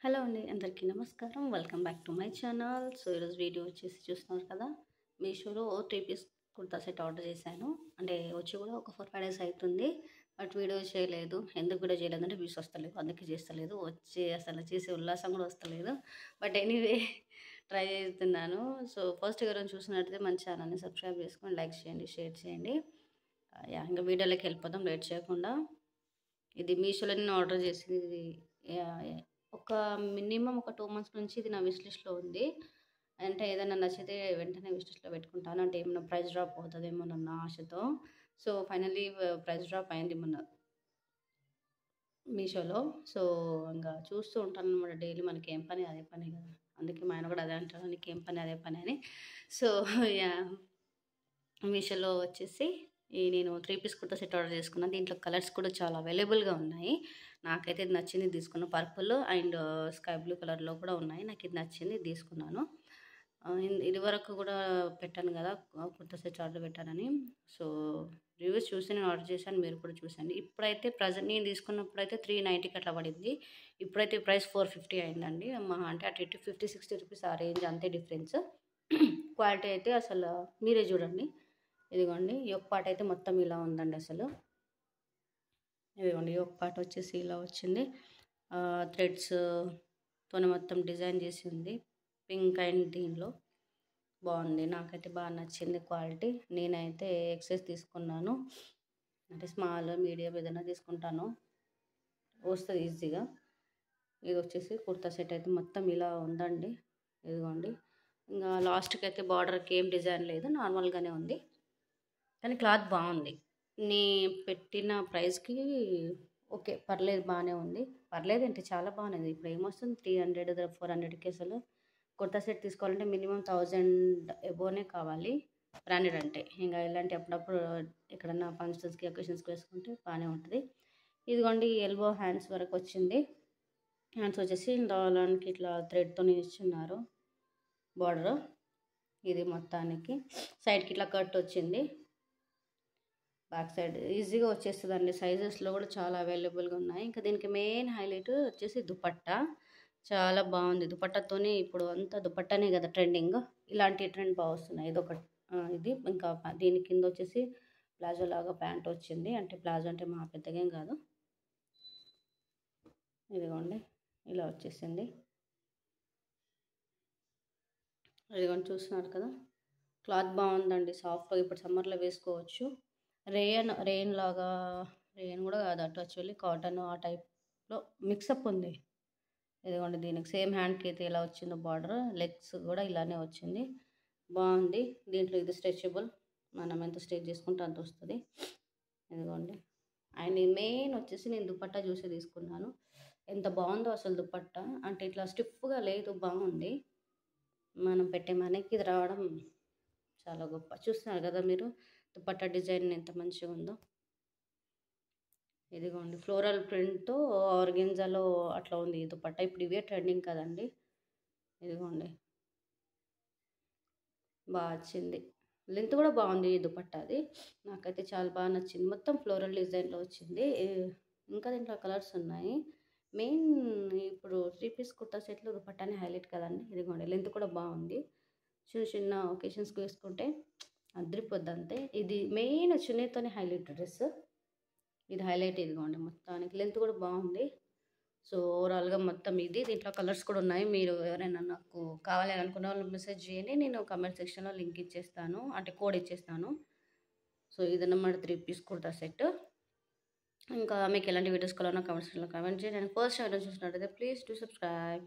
Hello అండి, అందరికీ నమస్కారం. Welcome back to my channel. So ఈరోజు వీడియో వచ్చేసి చూస్తున్నారు కదా, మీషోలో 3 పీస్ కుర్తా సెట్ ఆర్డర్ చేశాను. అంటే వచ్చి కూడా ఒక 4-5 డేస్ అవుతుంది. బట్ వీడియో చేయలేదు. ఎందుకు వీడియో చేయలేదు అంటే వ్యూస్ వస్తలేదు, అందుకే చేస్తలేదు. వచ్చి అసలు చేసే ఉల్లాసం కూడా వస్తలేదు. బట్ ఎనీవే ట్రై చేస్తున్నాను. సో ఫస్ట్ ఎవరైనా చూసినట్టయితే మన ఛానల్ని సబ్స్క్రైబ్ చేసుకొని లైక్ చేయండి, షేర్ చేయండి. ఇంకా వీడియోలోకి వెళ్ళిపోదాం లేట్ చేయకుండా. ఇది మీషోలో నేను ఆర్డర్ చేసింది. ఇది ఒక మినిమం ఒక 2 మంత్స్ నుంచి ఇది నా విష్ లిస్ట్‌లో ఉంది. అంటే ఏదైనా నచ్చితే వెంటనే విష్ లిస్ట్‌లో పెట్టుకుంటాను. అంటే ఏమన్నా ప్రైస్ డ్రాప్ అవుతదేమోనన్న ఆశతో. సో ఫైనల్లీ ప్రైస్ డ్రాప్ అయింది మొన్న మీషోలో. సో ఇంగా చూస్తూ ఉంటాననమాట డైలీ. మనకేం పని అదే పని కదా! అందుకే మా ఆయన కూడా అదే అంటాడు, "నీకేం పని అదే పని" అని. So yeah! మీషోలో వచ్చేసి నేను 3 పీస్ కుర్తా సెట్ ఆర్డర్ చేసుకున్నాను. దీంట్లో కలర్స్ కూడా చాలా అవైలబుల్‌గా ఉన్నాయి. నాకైతే ఇది నచ్చింది తీసుకున్నా. పర్పుల్ అండ్ స్కై బ్లూ కలర్‌లో కూడా ఉన్నాయి. నాకు ఇది నచ్చింది, ఇది తీసుకున్నాను. ఇదివరకు కూడా పెట్టాను కదా, కుర్తా సెట్స్ ఆర్డర్ పెట్టానని. సో రివ్యూస్ చూసి నేను ఆర్డర్ చేశాను. మీరు కూడా చూసండి. ఇప్పుడైతే ప్రెజెంట్ నేను తీసుకున్నప్పుడైతే 390కి అట్లా పడింది. ఇప్పుడైతే ప్రైస్ 450 అయిందండి. మహా అంటే అటు ఇటు 50-60 రూపీస్ ఆ రేంజ్, అంతే డిఫరెన్స్. క్వాలిటీ అయితే అసలు మీరే చూడండి. ఇదిగోండి యోక్ పార్ట్ అయితే మొత్తం ఇలా ఉందండి అసలు. ఇదిగోండి యోక్ పార్ట్ వచ్చేసి ఇలా వచ్చింది. థ్రెడ్స్ తోనే మొత్తం డిజైన్ చేసి ఉంది. పింక్ అండ్ దీనిలో బాగుంది. నాకైతే బాగా నచ్చింది క్వాలిటీ. నేనైతే ఎక్సెస్ తీసుకున్నాను. అంటే స్మాల్, మీడియం ఏదైనా తీసుకుంటాను, వస్తుంది ఈజీగా. ఇది వచ్చేసి కుర్తా సెట్ అయితే మొత్తం ఇలా ఉందండి. ఇదిగోండి. ఇంకా లాస్ట్కి అయితే బార్డర్కి ఏం డిజైన్ లేదు, నార్మల్గానే ఉంది. కానీ క్లాత్ బాగుంది. నీ పెట్టిన ప్రైస్కి ఓకే, పర్లేదు, బాగానే ఉంది. పర్లేదేంటి, చాలా బాగున్నది. ఇప్పుడు ఏమొస్తుంది 300 400కి అసలు. కుర్తా సెట్ తీసుకోవాలంటే మినిమం 1000 ఎబోనే కావాలి బ్రాండెడ్ అంటే. ఇంకా ఇలాంటి అప్పుడప్పుడు ఎక్కడన్నా ఫంక్షన్స్కి అకేషన్స్కి వేసుకుంటే బాగానే ఉంటుంది. ఇదిగోండి ఎల్బో హ్యాండ్స్ వరకు వచ్చింది. హ్యాండ్స్ వచ్చేసి దానికి ఇట్లా థ్రెడ్తో ఇచ్చున్నారు బార్డర్. ఇది మొత్తానికి సైడ్కి ఇట్లా కట్ వచ్చింది. బ్యాక్ సైడ్ ఈజీగా వచ్చేస్తుందండి. సైజెస్లో కూడా చాలా అవైలబుల్గా ఉన్నాయి. ఇంకా దీనికి మెయిన్ హైలైట్ వచ్చేసి దుపట్టా. చాలా బాగుంది. దుపట్టాతోనే ఇప్పుడు అంతా దుపట్టానే కదా ట్రెండింగ్. ఇలాంటి ట్రెండ్ బాగా వస్తున్నాయి. ఇది ఇంకా దీని కింద వచ్చేసి ప్లాజో లాగా ప్యాంట్ వచ్చింది. అంటే ప్లాజో అంటే మా పెద్దగా ఏం కాదు. ఇదిగోండి ఇలా వచ్చేసింది. ఇదిగోండి చూస్తున్నారు కదా, క్లాత్ బాగుందండి. సాఫ్ట్గా ఇప్పుడు సమ్మర్లో వేసుకోవచ్చు. రెయిన్ లాగా, రెయిన్ కూడా కాదు అటు యాక్చువల్లీ కాటన్ ఆ టైప్లో మిక్సప్ ఉంది. ఇదిగోండి దీనికి సేమ్ హ్యాండ్కి అయితే ఎలా వచ్చిందో బార్డర్, లెగ్స్ కూడా ఇలానే వచ్చింది. బాగుంది. దీంట్లో ఇది స్ట్రెచబుల్, మనం ఎంత స్ట్రెచ్ చేసుకుంటే అంత వస్తుంది. ఇదిగోండి. అండ్ మెయిన్ వచ్చేసి నేను దుపట్టా చూసి తీసుకున్నాను. ఎంత బాగుందో అసలు దుపట్టా. అంటే ఇట్లా స్టిఫ్గా లేదు, బాగుంది. మనం పెట్టే మనకి ఇది రావడం చాలా గొప్ప. చూస్తున్నారు కదా మీరు దుపట్టా డిజైన్ ఎంత మంచిగా ఉందో. ఇదిగోండి ఫ్లోరల్ ప్రింట్తో ఆర్గెన్జాలో అట్లా ఉంది ఈ దుపట్టా. ఇప్పుడు ఇవే ట్రెండింగ్ కదండి. ఇదిగోండి బాగా వచ్చింది. లెంత్ కూడా బాగుంది ఈ దుపట్టాది. నాకైతే చాలా బాగా నచ్చింది. మొత్తం ఫ్లోరల్ డిజైన్లో వచ్చింది. ఇంకా దీంట్లో కలర్స్ ఉన్నాయి. మెయిన్ ఇప్పుడు 3 పీస్ కుర్తా సెట్లో దుపట్టానే హైలైట్ కదండి. ఇదిగోండి లెంత్ కూడా బాగుంది. చిన్న చిన్న ఒకేషన్స్కి వేసుకుంటే అదిరిపోద్ది అంతే. ఇది మెయిన్ చున్నీతోనే హైలైట్ డ్రెస్. ఇది హైలైట్. ఇదిగోండి మొత్తానికి లెంత్ కూడా బాగుంది. సో ఓవరాల్గా మొత్తం ఇది. దీంట్లో కలర్స్ కూడా ఉన్నాయి. మీరు ఎవరైనా నాకు కావాలి అనుకున్న వాళ్ళు మెసేజ్ చేయండి. నేను కామెంట్ సెక్షన్లో లింక్ ఇచ్చేస్తాను, అంటే కోడ్ ఇచ్చేస్తాను. సో ఇదన్నమాట 3 పీస్ కుర్తా సెట్. ఇంకా మీకు ఎలాంటి వీడియోస్ కావాలన్నా కామెంట్ సెక్షన్లో కామెంట్ చేయండి. నేను ఫస్ట్ టైం చూసినట్టయితే ప్లీజ్ డూ సబ్స్క్రైబ్.